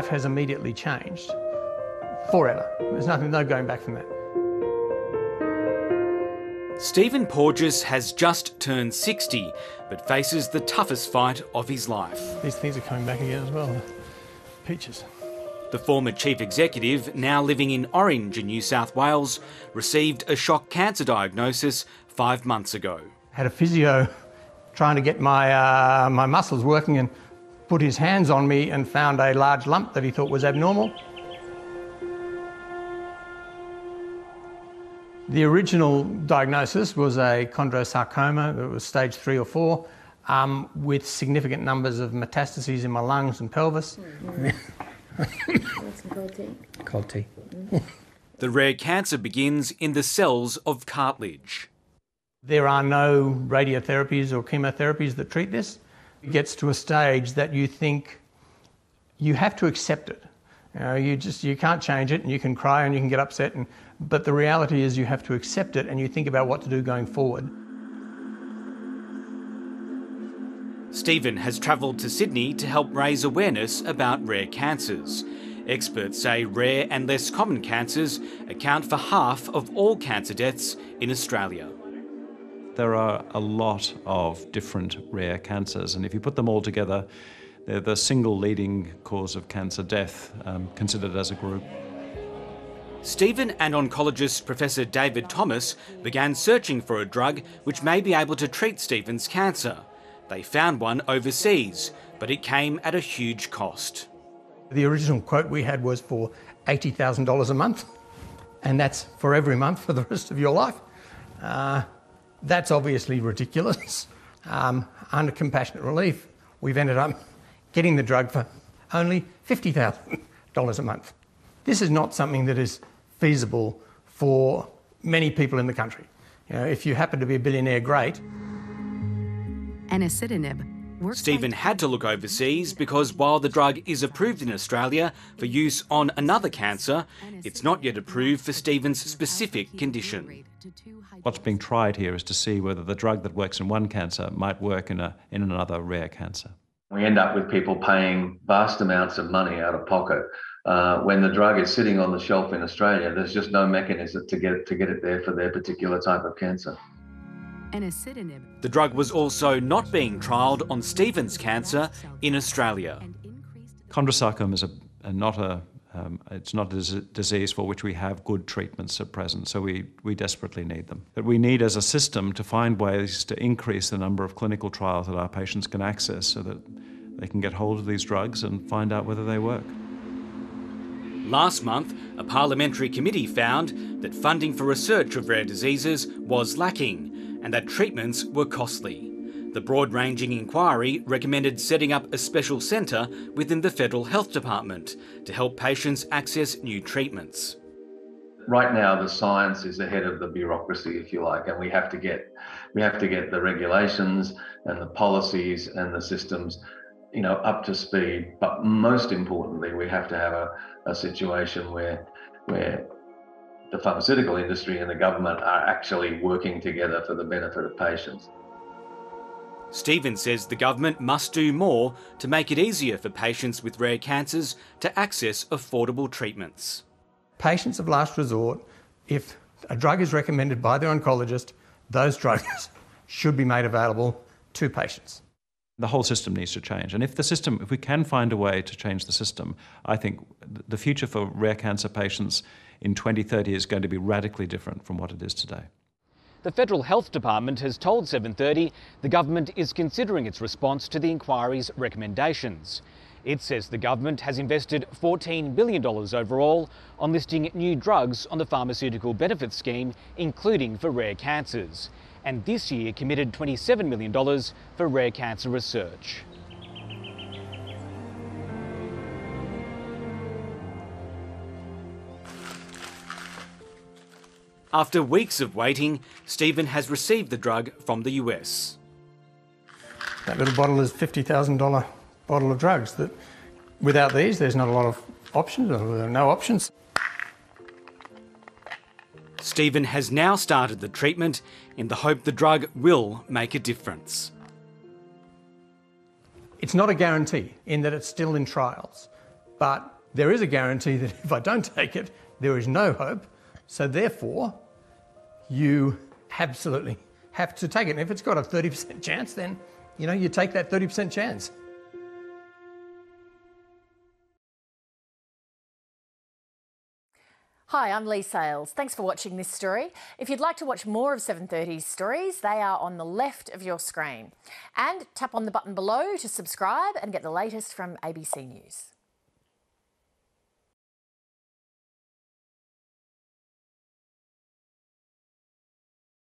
life has immediately changed. Forever. There's no going back from that. Stephen Porges has just turned 60, but faces the toughest fight of his life. These things are coming back again as well. Peaches. The former chief executive, now living in Orange in New South Wales, received a shock cancer diagnosis 5 months ago. Had a physio trying to get my muscles working and put his hands on me and found a large lump that he thought was abnormal. The original diagnosis was a chondrosarcoma. It was stage 3 or 4, with significant numbers of metastases in my lungs and pelvis. That's cold tea. Cold tea. The rare cancer begins in the cells of cartilage. There are no radiotherapies or chemotherapies that treat this. It gets to a stage that you think you have to accept it. You can't change it, and you can cry and you can get upset, but the reality is you have to accept it and you think about what to do going forward. Stephen has travelled to Sydney to help raise awareness about rare cancers. Experts say rare and less common cancers account for half of all cancer deaths in Australia. There are a lot of different rare cancers, and if you put them all together, they're the single leading cause of cancer death, considered as a group. Stephen and oncologist Professor David Thomas began searching for a drug which may be able to treat Stephen's cancer. They found one overseas, but it came at a huge cost. The original quote we had was for $80,000 a month, and that's for every month for the rest of your life. That's obviously ridiculous. Under compassionate relief, we've ended up getting the drug for only $50,000 a month. This is not something that is feasible for many people in the country. If you happen to be a billionaire, great. Stephen had to look overseas because while the drug is approved in Australia for use on another cancer, it's not yet approved for Stephen's specific condition. What's being tried here is to see whether the drug that works in one cancer might work in another rare cancer. We end up with people paying vast amounts of money out of pocket. When the drug is sitting on the shelf in Australia, there's just no mechanism to get it there for their particular type of cancer. The drug was also not being trialled on Stephen's cancer in Australia. Chondrosarcoma is not a disease for which we have good treatments at present, so we desperately need them. But we need, as a system, to find ways to increase the number of clinical trials that our patients can access so that they can get hold of these drugs and find out whether they work. Last month, a parliamentary committee found that funding for research of rare diseases was lacking and that treatments were costly. The broad-ranging inquiry recommended setting up a special centre within the Federal Health Department to help patients access new treatments. Right now, the science is ahead of the bureaucracy, if you like, and we have to get the regulations and the policies and the systems, up to speed. But most importantly, we have to have a situation where the pharmaceutical industry and the government are actually working together for the benefit of patients. Stephen says the government must do more to make it easier for patients with rare cancers to access affordable treatments. Patients of last resort, if a drug is recommended by their oncologist, those drugs should be made available to patients. The whole system needs to change, and if we can find a way to change the system, I think the future for rare cancer patients in 2030 is going to be radically different from what it is today. The Federal Health Department has told 730 the government is considering its response to the inquiry's recommendations. It says the government has invested $14 billion overall on listing new drugs on the Pharmaceutical Benefits Scheme, including for rare cancers, and this year committed $27 million for rare cancer research. After weeks of waiting, Stephen has received the drug from the US. That little bottle is $50,000 bottle of drugs. That without these, there's not a lot of options, or there are no options. Stephen has now started the treatment in the hope the drug will make a difference. It's not a guarantee in that it's still in trials, But there is a guarantee that if I don't take it, there is no hope. So therefore, you absolutely have to take it. And if it's got a 30% chance, then, you take that 30% chance. Hi, I'm Lee Sales. Thanks for watching this story. If you'd like to watch more of 730's stories, they are on the left of your screen. And tap on the button below to subscribe and get the latest from ABC News.